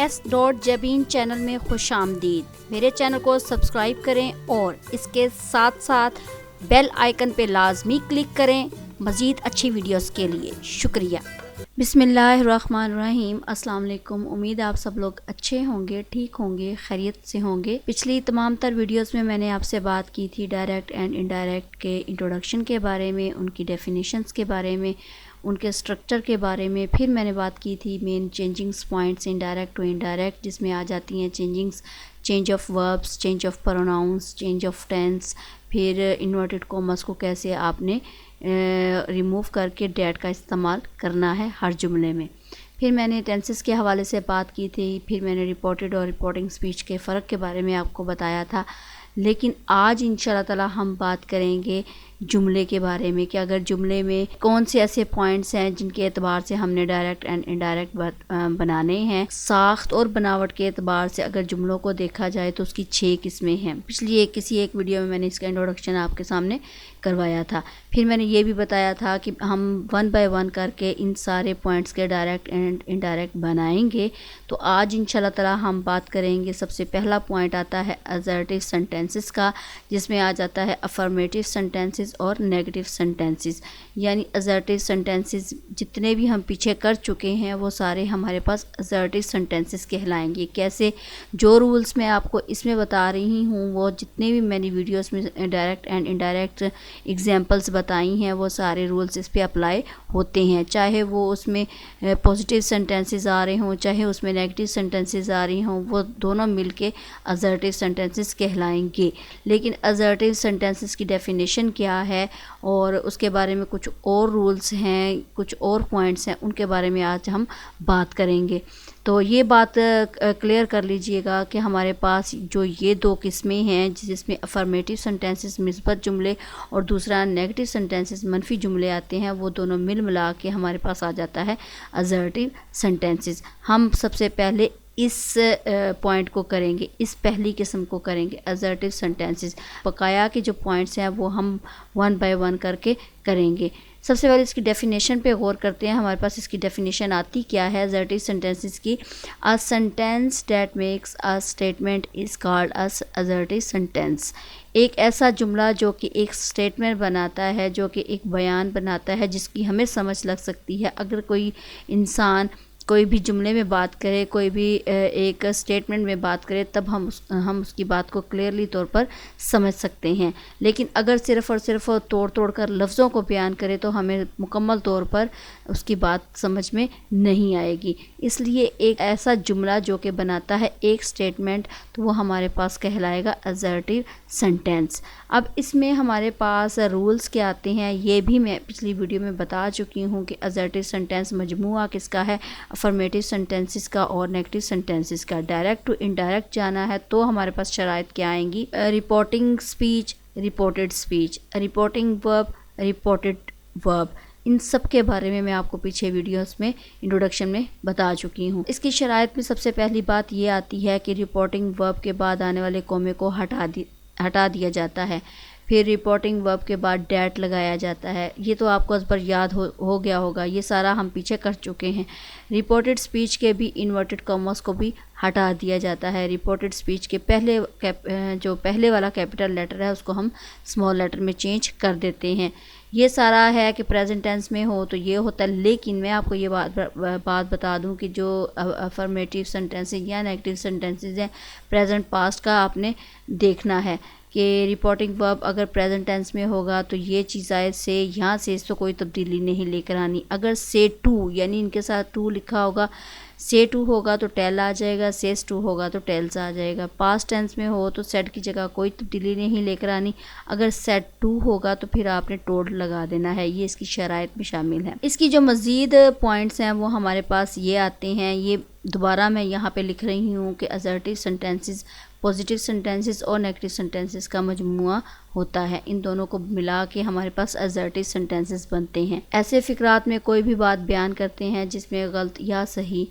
S.Jabin channel میں خوش آمدید۔ میرے چینل کو سبسکرائب کریں اور اس کے ساتھ ساتھ بیل آئیکن پہ لازمی کلک کریں مزید اچھی ویڈیوز کے لیے۔ شکریہ۔ بسم اللہ الرحمن الرحیم۔ السلام علیکم۔ امید آپ سب لوگ اچھے ہوں گے، ٹھیک ہوں گے، خیریت سے ہوں گے۔ پچھلی تمام تر ویڈیوز میں نے آپ سے بات کی تھی ڈائریکٹ اینڈ انڈائریکٹ کے انٹروڈکشن کے بارے میں، ان کی ڈیفینیشنز کے بارے میں، ان کے اسٹرکچر کے بارے میں۔ پھر میں نے بات کی تھی main changings points indirect to indirect, جس میں آ جاتی ہیں changings, change of verbs, change of pronouns, change of tense, پھر انورٹڈ کوماس کو کیسے آپ نے ریموو کر کے ڈیٹ کا استعمال کرنا ہے ہر جملے میں۔ پھر میں نے ٹینسز کے حوالے سے بات کی تھی، پھر میں نے رپورٹڈ اور رپورٹنگ سپیچ کے فرق کے بارے میں آپ کو بتایا تھا۔ لیکن آج انشاءاللہ تعالی ہم بات کریں گے جملے کے بارے میں کہ اگر جملے میں کون سے ایسے پوائنٹس ہیں جن کے اعتبار سے ہم نے ڈائریکٹ اینڈ انڈائریکٹ بنانے ہیں۔ ساخت اور بناوٹ کے اعتبار سے اگر جملوں کو دیکھا جائے تو اس کی 6 قسمیں ہیں۔ پچھلی کسی ایک ویڈیو میں نے اس کا انٹروڈکشن آپ کے سامنے کروایا تھا۔ پھر میں نے یہ بھی بتایا تھا کہ ہم 1 بائی 1 کر کے ان سارے پوائنٹس کے ڈائریکٹ اینڈ انڈائریکٹ بنائیں گے۔ تو آج انشاءاللہ تعالی ہم بات کریں گے، سب سے پہلا پوائنٹ آتا ہے assertive sentences کا، جس میں آ جاتا ہے affirmative sentences اور negative sentences۔ یعنی assertive sentences جتنے بھی ہم پیچھے کر چکے ہیں وہ سارے ہمارے پاس assertive sentences کہلائیں گے۔ کیسے؟ جو رولز میں آپ کو اس میں بتا رہی ہوں وہ جتنے بھی میں نے ویڈیوز میں ڈائریکٹ اینڈ انڈائریکٹ ایگزامپلس بتائی ہیں وہ سارے رولز اس پہ اپلائی ہوتے ہیں، چاہے وہ اس میں پازیٹیو سینٹینسز آ رہے ہوں، چاہے اس میں نیگیٹو سینٹینسز آ رہی ہوں، وہ دونوں مل کے assertive sentences کہلائیں گے۔ لیکن assertive sentences کی ڈیفینیشن کیا ہے اور اس کے بارے میں کچھ اور رولز ہیں، کچھ اور پوائنٹس ہیں، ان کے بارے میں آج ہم بات کریں گے۔ تو یہ بات کلیئر کر لیجئے گا کہ ہمارے پاس جو یہ 2 قسمیں ہیں جس میں افرمیٹیو سینٹینسز مثبت جملے اور دوسرا نیگیٹو سینٹینسز منفی جملے آتے ہیں، وہ دونوں ملا کے ہمارے پاس آ جاتا ہے assertive sentences۔ ہم سب سے پہلے اس پوائنٹ کو کریں گے، اس پہلی قسم کو کریں گے assertive sentences۔ بقایا کے جو پوائنٹس ہیں وہ ہم 1 بائی 1 کر کے کریں گے۔ سب سے پہلے اس کی ڈیفینیشن پہ غور کرتے ہیں۔ ہمارے پاس اس کی ڈیفینیشن آتی کیا ہے assertive sentences کی؟ A sentence that makes a statement is called as assertive sentence۔ ایک ایسا جملہ جو کہ ایک سٹیٹمنٹ بناتا ہے، جو کہ ایک بیان بناتا ہے جس کی ہمیں سمجھ لگ سکتی ہے۔ اگر کوئی انسان کوئی بھی جملے میں بات کرے، کوئی بھی ایک سٹیٹمنٹ میں بات کرے، تب ہم اس کی بات کو کلیئرلی طور پر سمجھ سکتے ہیں۔ لیکن اگر صرف اور صرف توڑ کر لفظوں کو بیان کرے تو ہمیں مکمل طور پر اس کی بات سمجھ میں نہیں آئے گی۔ اس لیے ایک ایسا جملہ جو کہ بناتا ہے ایک سٹیٹمنٹ تو وہ ہمارے پاس کہلائے گا assertive sentence۔ اب اس میں ہمارے پاس رولز کیا آتے ہیں یہ بھی میں پچھلی ویڈیو میں بتا چکی ہوں کہ assertive sentence مجموعہ کس کا ہے، افرمیٹیو سینٹینسز کا اور نیگیٹو سینٹینسز کا۔ ڈائریکٹ ٹو انڈائریکٹ جانا ہے تو ہمارے پاس شرائط کیا آئیں گی؟ Reporting speech, reported speech, reporting ورب، رپورٹڈ ورب۔ ان سب کے بارے میں آپ کو پیچھے ویڈیوز میں انٹروڈکشن میں بتا چکی ہوں۔ اس کی شرائط میں سب سے پہلی بات یہ آتی ہے کہ رپورٹنگ ورب کے بعد آنے والے کومے کو ہٹا دیا جاتا ہے۔ پھر رپورٹنگ ورب کے بعد ڈیٹ لگایا جاتا ہے۔ یہ تو آپ کو اس پر یاد ہو گیا ہوگا، یہ سارا ہم پیچھے کر چکے ہیں۔ رپورٹڈ سپیچ کے بھی انورٹڈ کاماس کو بھی ہٹا دیا جاتا ہے۔ رپورٹڈ سپیچ کے جو پہلے والا کیپٹل لیٹر ہے اس کو ہم اسمال لیٹر میں چینج کر دیتے ہیں۔ یہ سارا ہے کہ پریزنٹ ٹینس میں ہو تو یہ ہوتا ہے۔ لیکن میں آپ کو یہ بات بتا دوں کہ جو افرمیٹیو سینٹینسز یا نیگیٹو سینٹینسز ہیں پریزنٹ پاسٹ کا آپ نے دیکھنا ہے کہ رپورٹنگ ورب اگر پریزنٹ ٹینس میں ہوگا تو یہ چیز آئے سے، یہاں سے اس کو کوئی تبدیلی نہیں لے کر آنی۔ اگر سے ٹو یعنی ان کے ساتھ ٹو لکھا ہوگا، سے ٹو ہوگا تو ٹیل آ جائے گا، سیز ٹو ہوگا تو ٹیلز آ جائے گا۔ پاسٹ ٹینس میں ہو تو سیڈ کی جگہ کوئی تبدیلی نہیں لے کر آنی، اگر سیڈ ٹو ہوگا تو پھر آپ نے ٹوڈ لگا دینا ہے۔ یہ اس کی شرائط میں شامل ہے۔ اس کی جو مزید پوائنٹس ہیں وہ ہمارے پاس یہ آتے ہیں، یہ دوبارہ میں یہاں پہ لکھ رہی ہوں کہ assertive sentences پازیٹیو سینٹینسز اور نیگیٹو سینٹینسز کا مجموعہ ہوتا ہے۔ ان دونوں کو ملا کے ہمارے پاس assertive sentences بنتے ہیں۔ ایسے فقرات میں کوئی بھی بات بیان کرتے ہیں جس میں غلط یا صحیح،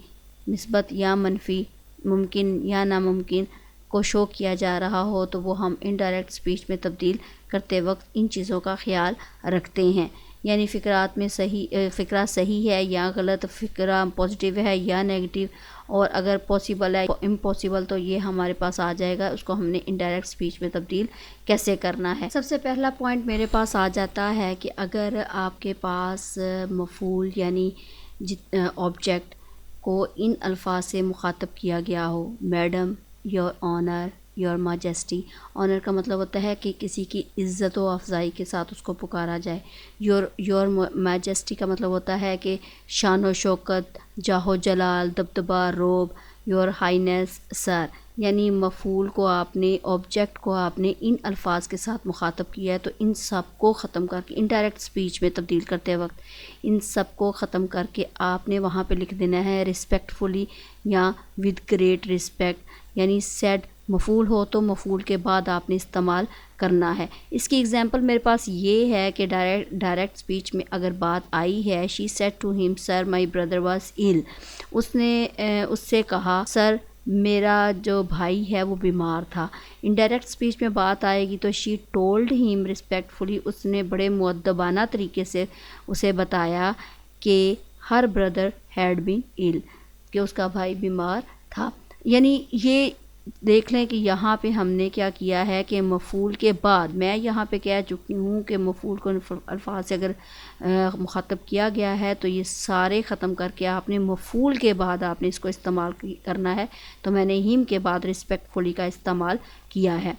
مثبت یا منفی، ممکن یا ناممکن کو شو کیا جا رہا ہو تو وہ ہم انڈائریکٹ سپیچ میں تبدیل کرتے وقت ان چیزوں کا خیال رکھتے ہیں۔ یعنی فقرہ صحیح ہے یا غلط، فقرہ پازیٹیو ہے یا نیگیٹو، اور اگر پاسبل ہے امپاسبل تو یہ ہمارے پاس آ جائے گا. اس کو ہم نے انڈائریکٹ اسپیچ میں تبدیل کیسے کرنا ہے. سب سے پہلا پوائنٹ میرے پاس آ جاتا ہے کہ اگر آپ کے پاس مفعول یعنی آبجیکٹ کو ان الفاظ سے مخاطب کیا گیا ہو، madam, your honour, your majesty. Honour کا مطلب ہوتا ہے کہ کسی کی عزت و افزائی کے ساتھ اس کو پکارا جائے. یور ماجسٹی کا مطلب ہوتا ہے کہ شان و شوکت، جاہ و جلال، دبدبہ، روب. یور ہائینس سر، یعنی مفعول کو آپ نے، آبجیکٹ کو آپ نے ان الفاظ کے ساتھ مخاطب کیا ہے تو ان سب کو ختم کر کے انڈائریکٹ اسپیچ میں تبدیل کرتے وقت ان سب کو ختم کر کے آپ نے وہاں پہ لکھ دینا ہے ریسپیکٹفلی یا ود گریٹ ریسپیکٹ. یعنی سیڈ مفعول ہو تو مفعول کے بعد آپ نے استعمال کرنا ہے. اس کی اگزامپل میرے پاس یہ ہے کہ ڈائریکٹ اسپیچ میں اگر بات آئی ہے، شی سیڈ ٹو ہم سر مائی بردر واز ایل. اس نے اس سے کہا سر میرا جو بھائی ہے وہ بیمار تھا. انڈائریکٹ اسپیچ میں بات آئے گی تو شی ٹولڈ ہم ریسپیکٹفلی. اس نے بڑے مؤدبانہ طریقے سے اسے بتایا کہ ہر بردر ہیڈ بین ایل، کہ اس کا بھائی بیمار تھا. یعنی یہ دیکھ لیں کہ یہاں پہ ہم نے کیا کیا ہے کہ مفعول کے بعد، میں یہاں پہ کہہ چکی ہوں کہ مفعول کو الفاظ سے اگر مخاطب کیا گیا ہے تو یہ سارے ختم کر کے آپ نے مفعول کے بعد آپ نے اس کو استعمال کرنا ہے. تو میں نے ہم کے بعد ریسپیکٹفلی کا استعمال کیا ہے.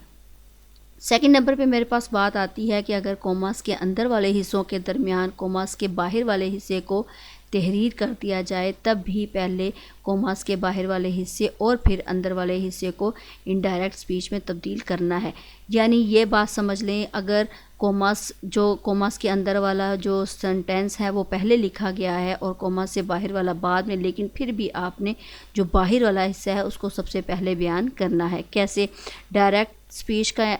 سیکنڈ نمبر پہ میرے پاس بات آتی ہے کہ اگر کوماس کے اندر والے حصوں کے درمیان کوماس کے باہر والے حصے کو تحریر کر دیا جائے تب بھی پہلے کوماس کے باہر والے حصے اور پھر اندر والے حصے کو انڈائریکٹ اسپیچ میں تبدیل کرنا ہے. یعنی یہ بات سمجھ لیں، اگر کوماس کے اندر والا جو سنٹینس ہے وہ پہلے لکھا گیا ہے اور کوماس سے باہر والا بعد میں، لیکن پھر بھی آپ نے جو باہر والا حصہ ہے اس کو سب سے پہلے بیان کرنا ہے. کیسے؟ ڈائریکٹ اسپیچ کا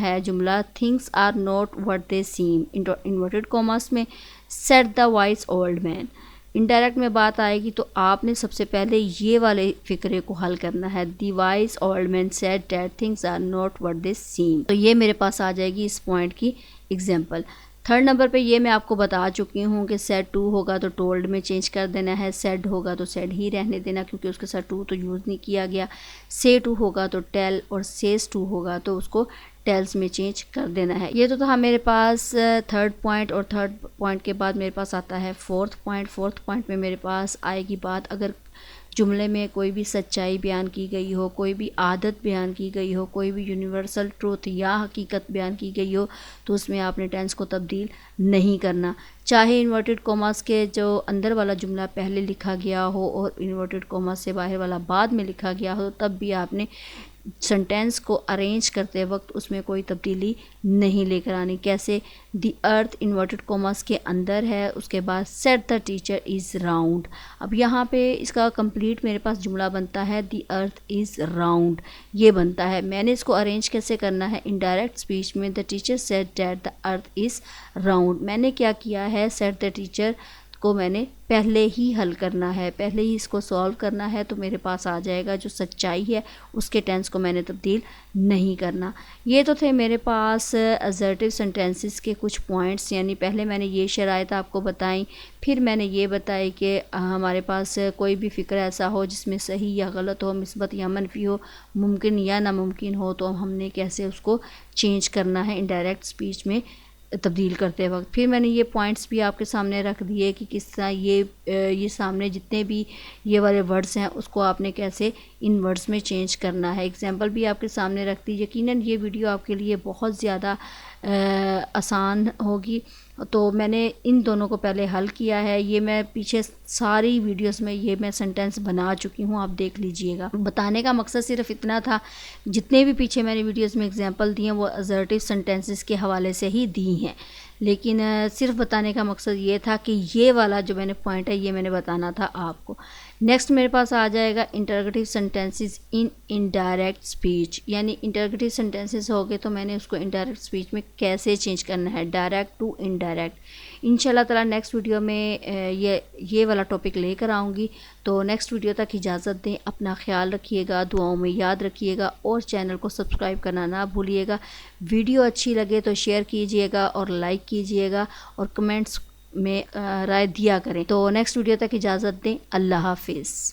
ہے جملہ things are not what they seem, inverted commas میں said the wise old man. انڈائریکٹ میں بات آئے گی تو آپ نے سب سے پہلے یہ والے فقرے کو حل کرنا ہے. The wise old man said that things are not what they seem. تو یہ میرے پاس آ جائے گی اس پوائنٹ کی اگزامپل. تھرڈ نمبر پہ یہ میں آپ کو بتا چکی ہوں کہ سیڈ ٹو ہوگا تو ٹولڈ میں چینج کر دینا ہے، سیڈ ہوگا تو سیڈ ہی رہنے دینا کیونکہ اس کے ساتھ ٹو تو یوز نہیں کیا گیا. سے ٹو ہوگا تو ٹیل، اور سیز ٹو ہوگا تو اس کو ٹیلز میں چینج کر دینا ہے. یہ تو تھا میرے پاس تھرڈ پوائنٹ، اور تھرڈ پوائنٹ کے بعد میرے پاس آتا ہے فورتھ پوائنٹ. فورتھ پوائنٹ میں میرے پاس آئے گی بات اگر جملے میں کوئی بھی سچائی بیان کی گئی ہو، کوئی بھی عادت بیان کی گئی ہو، کوئی بھی یونیورسل ٹروتھ یا حقیقت بیان کی گئی ہو تو اس میں آپ نے ٹینس کو تبدیل نہیں کرنا. چاہے انورٹڈ کوماس کے جو اندر والا جملہ پہلے لکھا گیا ہو اور انورٹڈ کوماس سے باہر والا بعد میں لکھا گیا ہو، تب بھی آپ نے سنٹینس کو ارینج کرتے وقت اس میں کوئی تبدیلی نہیں لے کر آنی. کیسے؟ دی ارتھ انورٹڈ کوماس کے اندر ہے، اس کے بعد said the teacher is round. اب یہاں پہ اس کا کمپلیٹ میرے پاس جملہ بنتا ہے دی ارتھ از راؤنڈ، یہ بنتا ہے. میں نے اس کو ارینج کیسے کرنا ہے؟ انڈائریکٹ اسپیچ میں the teacher said that the earth is round. میں نے کیا کیا ہے؟ سیٹ دا ٹیچر کو میں نے پہلے ہی حل کرنا ہے، پہلے ہی اس کو سولو کرنا ہے تو میرے پاس آ جائے گا. جو سچائی ہے اس کے ٹینس کو میں نے تبدیل نہیں کرنا. یہ تو تھے میرے پاس assertive sentences کے کچھ پوائنٹس. یعنی پہلے میں نے یہ شرائط آپ کو بتائیں، پھر میں نے یہ بتائی کہ ہمارے پاس کوئی بھی فکر ایسا ہو جس میں صحیح یا غلط ہو، مثبت یا منفی ہو، ممکن یا ناممکن ہو، تو ہم نے کیسے اس کو چینج کرنا ہے انڈائریکٹ اسپیچ میں تبدیل کرتے وقت. پھر میں نے یہ پوائنٹس بھی آپ کے سامنے رکھ دیے کہ کس طرح یہ سامنے جتنے بھی یہ والے ورڈز ہیں اس کو آپ نے کیسے ان ورڈز میں چینج کرنا ہے. ایگزامپل بھی آپ کے سامنے رکھ دی. یقیناً یہ ویڈیو آپ کے لیے بہت زیادہ آسان ہوگی. تو میں نے ان دونوں کو پہلے حل کیا ہے. یہ میں پیچھے ساری ویڈیوز میں یہ میں سنٹینس بنا چکی ہوں، آپ دیکھ لیجئے گا. بتانے کا مقصد صرف اتنا تھا، جتنے بھی پیچھے میں نے ویڈیوز میں ایگزامپل دی ہیں وہ assertive sentences کے حوالے سے ہی دی ہیں، لیکن صرف بتانے کا مقصد یہ تھا کہ یہ والا جو میں نے پوائنٹ ہے یہ میں نے بتانا تھا آپ کو. نیکسٹ میرے پاس آ جائے گا انٹرگیٹیو سنٹینسز ان انڈائریکٹ اسپیچ. یعنی انٹرگیٹیو سنٹینسز ہو گئے تو میں نے اس کو انڈائریکٹ اسپیچ میں کیسے چینج کرنا ہے، ڈائریکٹ ٹو انڈائریکٹ. انشاءاللہ تعالیٰ نیکسٹ ویڈیو میں یہ والا ٹاپک لے کر آؤں گی. تو نیکسٹ ویڈیو تک اجازت دیں. اپنا خیال رکھیے گا، دعاؤں میں یاد رکھیے گا، اور چینل کو سبسکرائب کرنا نہ بھولیے گا. ویڈیو اچھی لگے تو شیئر کیجیے گا اور لائک کیجیے گا، اور کمنٹس میں رائے دیا کریں۔ تو نیکسٹ ویڈیو تک اجازت دیں، اللہ حافظ۔